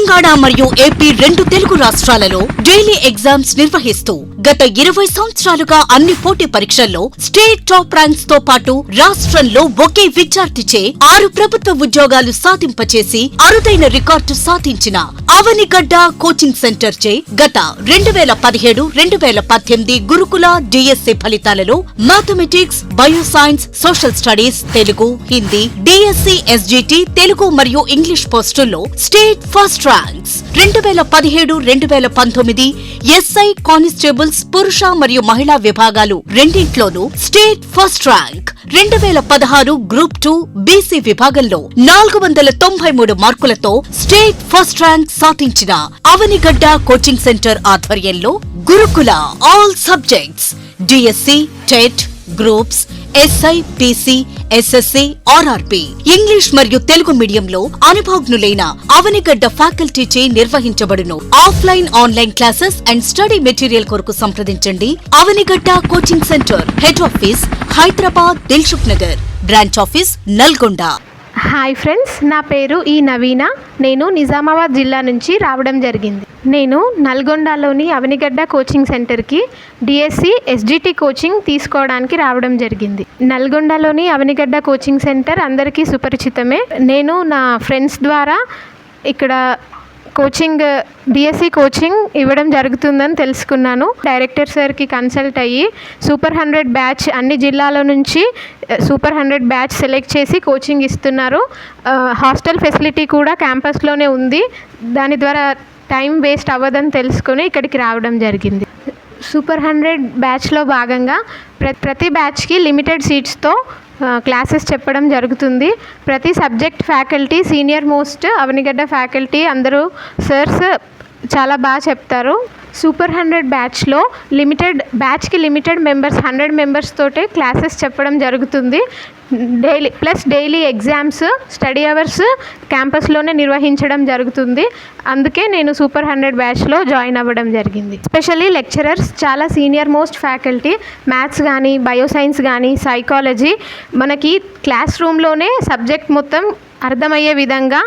తెలంగాణ మరియు ఏపీ రెండు తెలుగు రాష్ట్రాలలో డైలీ ఎగ్జామ్స్ నిర్వహిస్తూ గత 20 సంవత్సరాలుగా అన్ని పోటీ పరీక్షల్లో స్టేట్ టాప్ ర్యాంక్స్ తో పాటు రాష్ట్రంలో ఒకే విద్యార్థిచే 6 ప్రభుత్వ ఉద్యోగాలు సాధింపచేసి అరుదైన రికార్డు సాధించిన అవనిగడ్డ కోచింగ్ సెంటర్ చే గత 2017-2018 గురుకుల డిఎస్సి ఫలితాలలో mathematics, bioscience, social studies, Telugu, Hindi, DSC, SGT, Telugu మరియు ఇంగ్లీష్ పోస్టుల్లో state first ranks 2017-2019 SI constables పురుష మరియు మహిళా విభాగాలు రెండింట్లోనూ state first rank 2016 group 2 BC విభాగంలో 493 మార్కులతో స్టేట్ ఫస్ట్ ర్యాంక్ సాధించిన అవనిగడ్డ కోచింగ్ సెంటర్ ఆధ్వర్యంలో గురుకుల all subjects DSC, TET, groups, SI, PC, SSC, RRP, English మరియు తెలుగు మీడియంలో అనుభవజ్ఞులైన అవనిగడ్డ ఫ్యాకల్టీచే నిర్వహించబడును. Offline, online classes and study material కొరకు సంప్రదించండి. Avanigadda coaching centre, head office Hyderabad, Dilsukhnagar, branch office Nalgonda. Hi friends, నా పేరు ఈ నవీన. నేను నిజామాబాద్ జిల్లా నుంచి రావడం జరిగింది. నేను నల్గొండలోని అవనిగడ్డ కోచింగ్ సెంటర్కి డిఎస్సి, ఎస్జిటి కోచింగ్ తీసుకోవడానికి రావడం జరిగింది. నల్గొండలోని అవనిగడ్డ కోచింగ్ సెంటర్ అందరికీ సుపరిచితమే. నేను నా ఫ్రెండ్స్ ద్వారా ఇక్కడ డిఎస్సి కోచింగ్ ఇవ్వడం జరుగుతుందని తెలుసుకున్నాను. డైరెక్టర్ సార్కి కన్సల్ట్ అయ్యి సూపర్ 100 బ్యాచ్ అన్ని జిల్లాల నుంచి సూపర్ 100 బ్యాచ్ సెలెక్ట్ చేసి కోచింగ్ ఇస్తున్నారు. హాస్టల్ ఫెసిలిటీ కూడా క్యాంపస్లోనే ఉంది. దాని ద్వారా టైం వేస్ట్ అవ్వదని తెలుసుకొని ఇక్కడికి రావడం జరిగింది. సూపర్ 100 బ్యాచ్లో భాగంగా ప్రతి బ్యాచ్కి లిమిటెడ్ సీట్స్తో క్లాసెస్ చెప్పడం జరుగుతుంది. ప్రతి subject faculty, senior most Avanigadda faculty అందరూ సర్స్ చాలా బాగా చెప్తారు. సూపర్ 100 బ్యాచ్లో బ్యాచ్కి లిమిటెడ్ మెంబర్స్ 100 మెంబర్స్ తోటే క్లాసెస్ చెప్పడం జరుగుతుంది. డైలీ ఎగ్జామ్స్, స్టడీ అవర్స్ క్యాంపస్లోనే నిర్వహించడం జరుగుతుంది. అందుకే నేను సూపర్ 100 బ్యాచ్లో జాయిన్ అవ్వడం జరిగింది. ఎస్పెషల్లీ లెక్చరర్స్ చాలా సీనియర్ మోస్ట్ ఫ్యాకల్టీ. మ్యాథ్స్ కానీ, బయోసైన్స్ కానీ, సైకాలజీ మనకి క్లాస్ రూమ్లోనే సబ్జెక్ట్ మొత్తం అర్థమయ్యే విధంగా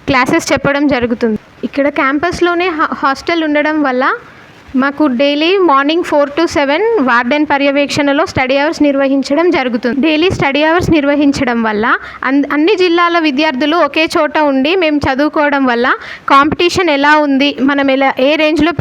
క్లాసెస్ చెప్పడం జరుగుతుంది. ఇక్కడ క్యాంపస్లోనే హాస్టల్ ఉండడం వల్ల మాకు డైలీ మార్నింగ్ 4 to 7 వార్డెన్ పర్యవేక్షణలో స్టడీ అవర్స్ నిర్వహించడం జరుగుతుంది. డైలీ స్టడీ అవర్స్ నిర్వహించడం వల్ల అన్ని జిల్లాల విద్యార్థులు ఒకే చోట ఉండి మేము చదువుకోవడం వల్ల కాంపిటీషన్ ఎలా ఉంది, మనం ఏ రేంజ్లో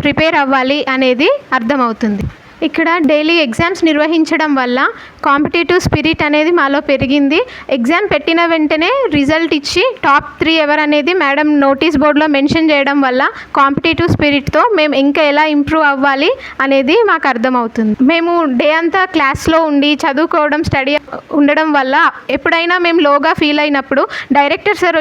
ప్రిపేర్ అవ్వాలి అనేది అర్థమవుతుంది. ఇక్కడ డైలీ ఎగ్జామ్స్ నిర్వహించడం వల్ల కాంపిటేటివ్ స్పిరిట్ అనేది మాలో పెరిగింది. ఎగ్జామ్ పెట్టిన వెంటనే రిజల్ట్ ఇచ్చి టాప్ 3 ఎవరనేది మేడం నోటీస్ బోర్డులో మెన్షన్ చేయడం వల్ల కాంపిటేటివ్ స్పిరిట్తో మేము ఇంకా ఎలా ఇంప్రూవ్ అవ్వాలి అనేది మాకు అర్థమవుతుంది. మేము డే అంతా క్లాస్లో ఉండి చదువుకోవడం, స్టడీ ఉండడం వల్ల ఎప్పుడైనా మేము లోగా ఫీల్ అయినప్పుడు డైరెక్టర్ సార్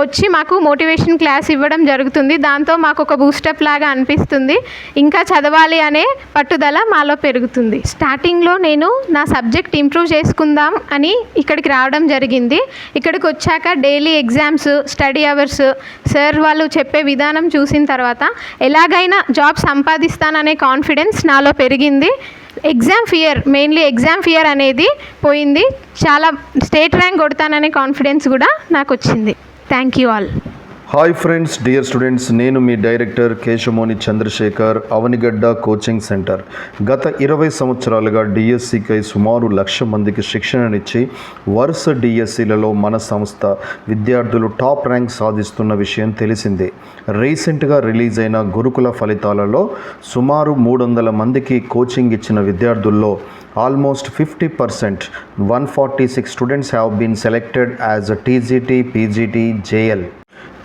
వచ్చి మాకు మోటివేషన్ క్లాస్ ఇవ్వడం జరుగుతుంది. దాంతో మాకు ఒక బూస్టప్ లాగా అనిపిస్తుంది. ఇంకా చదవాలి అనే పట్టుదల మాలో పెరుగుతుంది. స్టార్టింగ్లో నేను నా సబ్జెక్ట్ ఇంప్రూవ్ చేసుకుందాం అని ఇక్కడికి రావడం జరిగింది. ఇక్కడికి వచ్చాక daily exams, study hours, sir వాళ్ళు చెప్పే విధానం చూసిన తర్వాత ఎలాగైనా జాబ్ సంపాదిస్తాననే కాన్ఫిడెన్స్ నాలో పెరిగింది. మెయిన్లీ ఎగ్జామ్ ఫియర్ అనేది పోయింది. చాలా స్టేట్ ర్యాంక్ కొడతాననే కాన్ఫిడెన్స్ కూడా నాకు వచ్చింది. Thank you all. Hi friends, dear students, నేను మీ director Keshamoni Chandrashekar, Avanigadda coaching centre. గత 20 సంవత్సరాలుగా డిఎస్సికై సుమారు 1,00,000 మందికి శిక్షణనిచ్చి వరుస డిఎస్సిలలో మన సంస్థ విద్యార్థులు టాప్ ర్యాంక్ సాధిస్తున్న విషయం తెలిసిందే. రీసెంట్గా రిలీజ్ అయిన గురుకుల ఫలితాలలో సుమారు 300 మందికి కోచింగ్ ఇచ్చిన విద్యార్థుల్లో almost 50%, 146 students have been selected as a TGT, PGT, JL.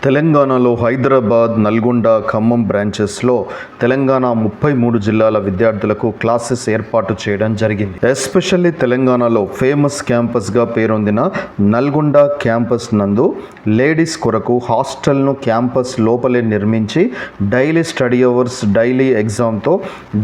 తెలంగాణలో హైదరాబాద్, నల్గొండ, ఖమ్మం బ్రాంచెస్లో తెలంగాణ 33 జిల్లాల విద్యార్థులకు క్లాసెస్ ఏర్పాటు చేయడం జరిగింది. ఎస్పెషల్లీ తెలంగాణలో ఫేమస్ క్యాంపస్గా పేరొందిన నల్గొండ క్యాంపస్ నందు లేడీస్ కొరకు హాస్టల్ను క్యాంపస్ లోపలే నిర్మించి డైలీ స్టడీ అవర్స్, డైలీ ఎగ్జామ్తో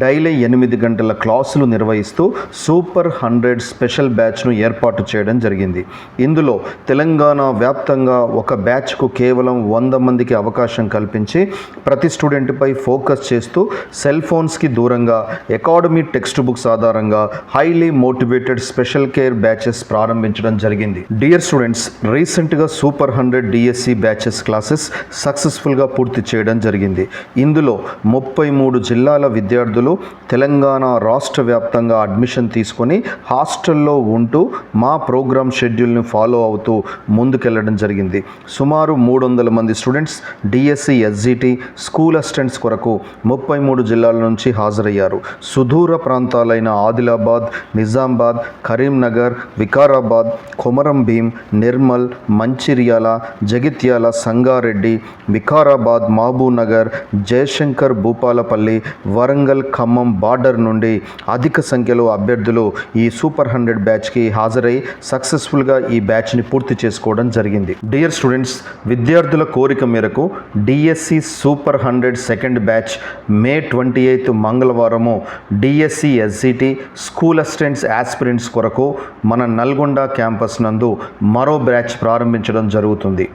డైలీ 8 గంటల క్లాసులు నిర్వహిస్తూ సూపర్ 100 స్పెషల్ బ్యాచ్ను ఏర్పాటు చేయడం జరిగింది. ఇందులో తెలంగాణ వ్యాప్తంగా ఒక బ్యాచ్కు కేవలం 100 మందికి అవకాశం కల్పించి ప్రతి స్టూడెంట్పై ఫోకస్ చేస్తూ సెల్ ఫోన్స్కి దూరంగా అకాడమీ టెక్స్ట్ బుక్స్ ఆధారంగా highly motivated special care batches ప్రారంభించడం జరిగింది. డియర్ స్టూడెంట్స్, రీసెంట్గా సూపర్ 100 డిఎస్సి బ్యాచెస్ క్లాసెస్ సక్సెస్ఫుల్గా పూర్తి చేయడం జరిగింది. ఇందులో 33 జిల్లాల విద్యార్థులు తెలంగాణ రాష్ట్ర వ్యాప్తంగా అడ్మిషన్ తీసుకొని హాస్టల్లో ఉంటూ మా ప్రోగ్రామ్ షెడ్యూల్ని ఫాలో అవుతూ ముందుకెళ్లడం జరిగింది. సుమారు 300 మంది students DSC SGT school assistants కొరకు 33 జిల్లాల నుంచి హాజరయ్యారు. సుదూర ప్రాంతాలైన ఆదిలాబాద్, నిజామాబాద్, కరీంనగర్, వికారాబాద్, కొమరం భీం, నిర్మల్, మంచిర్యాల, జగిత్యాల, సంగారెడ్డి, వికారాబాద్, మహబూబ్నగర్, జయశంకర్, భూపాలపల్లి, వరంగల్, ఖమ్మం బార్డర్ నుండి అధిక సంఖ్యలో అభ్యర్థులు ఈ సూపర్ 100 బ్యాచ్కి హాజరై సక్సెస్ఫుల్గా ఈ బ్యాచ్ని పూర్తి చేసుకోవడం జరిగింది. డియర్ స్టూడెంట్స్, విద్యార్థుల కోరిక మేరకు డిఎస్సి సూపర్ 100 సెకండ్ బ్యాచ్ మే 28 మంగళవారము DSC SGT school assistants aspirants కొరకు మన నల్గొండ క్యాంపస్ నందు మరో బ్యాచ్ ప్రారంభించడం జరుగుతుంది.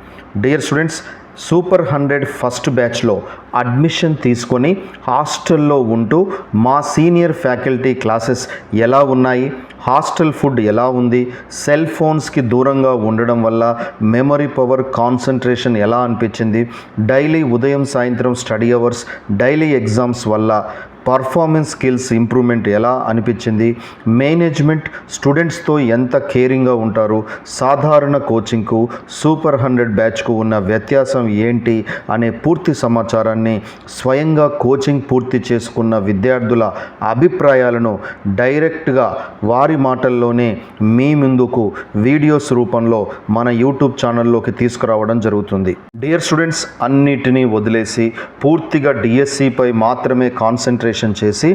డియర్ స్టూడెంట్స్, సూపర్ 100 ఫస్ట్ బ్యాచ్లో అడ్మిషన్ తీసుకొని హాస్టల్లో ఉంటూ మా సీనియర్ ఫ్యాకల్టీ క్లాసెస్ ఎలా ఉన్నాయి, హాస్టల్ ఫుడ్ ఎలా ఉంది, సెల్ ఫోన్స్కి దూరంగా ఉండడం వల్ల మెమరీ పవర్, కాన్సన్ట్రేషన్ ఎలా అనిపించింది, డైలీ ఉదయం సాయంత్రం స్టడీ అవర్స్, డైలీ ఎగ్జామ్స్ వల్ల పర్ఫార్మెన్స్ స్కిల్స్ ఇంప్రూవ్మెంట్ ఎలా అనిపించింది, మేనేజ్మెంట్ స్టూడెంట్స్తో ఎంత కేరింగ్గా ఉంటారు, సాధారణ కోచింగ్కు సూపర్ 100 బ్యాచ్కు ఉన్న వ్యత్యాసం ఏంటి అనే పూర్తి సమాచారాన్ని స్వయంగా కోచింగ్ పూర్తి చేసుకున్న విద్యార్థుల అభిప్రాయాలను డైరెక్ట్గా వారి మాటల్లోనే మీ ముందుకు వీడియోస్ రూపంలో మన యూట్యూబ్ ఛానల్లోకి తీసుకురావడం జరుగుతుంది. డియర్ స్టూడెంట్స్, అన్నిటినీ వదిలేసి పూర్తిగా డిఎస్సిపై మాత్రమే కాన్సన్ట్రేషన్ చేసి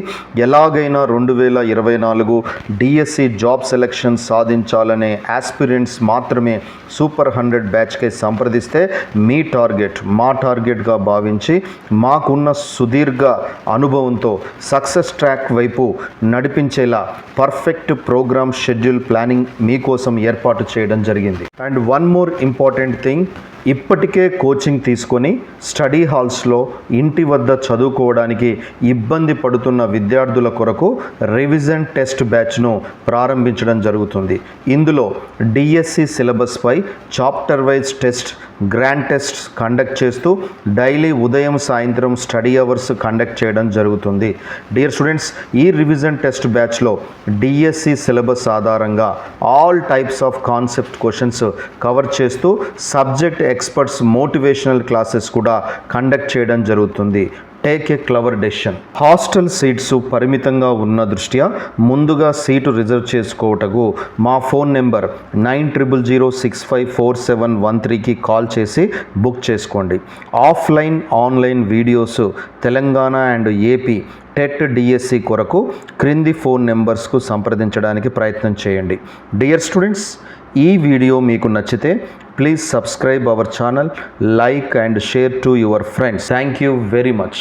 ఎలాగైనా 2024 డిఎస్సి జాబ్ సెలెక్షన్ సాధించాలనే ఆస్పిరెంట్స్ మాత్రమే సూపర్ 100 బ్యాచ్కి సంప్రదిస్తే మీ టార్గెట్ మా టార్గెట్గా భావించి మాకున్న సుదీర్ఘ అనుభవంతో సక్సెస్ ట్రాక్ వైపు నడిపించేలా పర్ఫెక్ట్ ప్రోగ్రామ్ షెడ్యూల్ ప్లానింగ్ మీకోసం ఏర్పాటు చేయడం జరిగింది. And one more important thing, ఇప్పటికే కోచింగ్ తీసుకొని స్టడీ హాల్స్లో ఇంటి వద్ద చదువుకోవడానికి ఇబ్బంది పడుతున్న విద్యార్థుల కొరకు రివిజన్ టెస్ట్ బ్యాచ్ను ప్రారంభించడం జరుగుతుంది. ఇందులో డిఎస్సి సిలబస్పై chapter wise test, grand test conduct చేస్తూ డైలీ ఉదయం సాయంత్రం స్టడీ అవర్స్ కండక్ట్ చేయడం జరుగుతుంది. డియర్ స్టూడెంట్స్, ఈ రివిజన్ టెస్ట్ బ్యాచ్లో డిఎస్సి సిలబస్ ఆధారంగా all types of concept questions cover చేస్తూ సబ్జెక్ట్ ఎక్స్పర్ట్స్ మోటివేషనల్ క్లాసెస్ కూడా కండక్ట్ చేయడం జరుగుతుంది. Take a clever decision. Hostel seats పరిమితంగా ఉన్న దృష్ట్యా ముందుగా సీటు రిజర్వ్ చేసుకోవటకు మా ఫోన్ నెంబర్ 9000654713కి కాల్ చేసి బుక్ చేసుకోండి. Offline, online videos Telangana and AP TET DSC కొరకు క్రింది ఫోన్ నెంబర్స్కు సంప్రదించడానికి ప్రయత్నం చేయండి. డియర్ స్టూడెంట్స్, ఈ వీడియో మీకు నచ్చితే please subscribe our channel, like and share to your friends. Thank you very much.